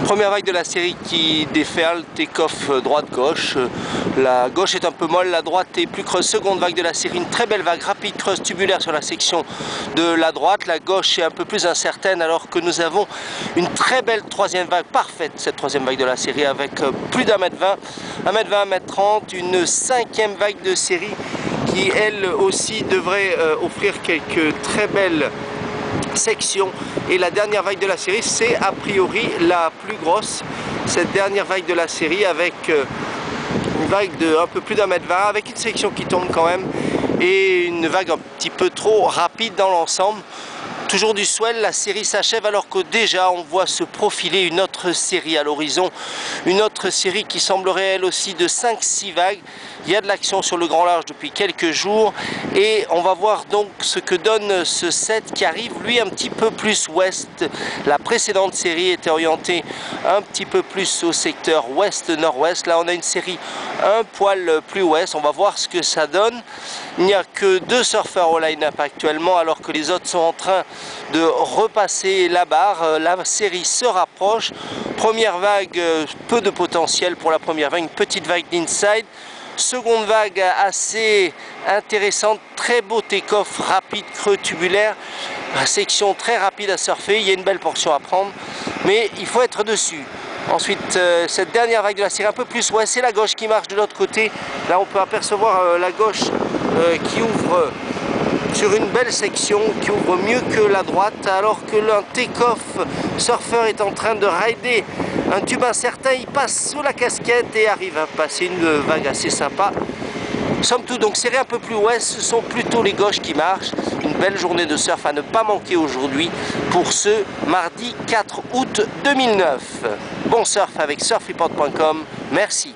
Première vague de la série qui déferle, take-off droite-gauche. La gauche est un peu molle, la droite est plus creuse. Seconde vague de la série, une très belle vague rapide, creuse tubulaire sur la section de la droite. La gauche est un peu plus incertaine alors que nous avons une très belle troisième vague, parfaite cette troisième vague de la série avec plus d'1m20, 1m20, 1m30, une cinquième vague de série qui elle aussi devrait offrir quelques très belles section. Et la dernière vague de la série, c'est a priori la plus grosse, cette dernière vague de la série avec une vague de un peu plus d'1m20 avec une section qui tombe quand même et une vague un petit peu trop rapide dans l'ensemble. Toujours du swell, la série s'achève alors que déjà on voit se profiler une autre série à l'horizon, une autre série qui semblerait elle aussi de 5-6 vagues. Il y a de l'action sur le grand large depuis quelques jours et on va voir donc ce que donne ce set qui arrive lui un petit peu plus ouest. La précédente série était orientée un petit peu plus au secteur ouest-nord-ouest. Là on a une série un poil plus ouest, on va voir ce que ça donne. Il n'y a que 2 surfeurs au line-up actuellement alors que les autres sont en train de repasser la barre. La série se rapproche. Première vague, peu de potentiel pour la première vague, une petite vague d'inside. Seconde vague assez intéressante, très beau take-off rapide, creux tubulaire, section très rapide à surfer, il y a une belle portion à prendre, mais il faut être dessus. Ensuite, cette dernière vague de la série un peu plus ouest, c'est la gauche qui marche de l'autre côté. Là on peut apercevoir la gauche qui ouvre sur une belle section, qui ouvre mieux que la droite, alors que le take-off surfeur est en train de rider un tube incertain. Il passe sous la casquette et arrive à passer une vague assez sympa. Somme toute, donc série un peu plus ouest, ce sont plutôt les gauches qui marchent. Une belle journée de surf à ne pas manquer aujourd'hui pour ce mardi 4 août 2009. Bon surf avec surfreport.com, merci.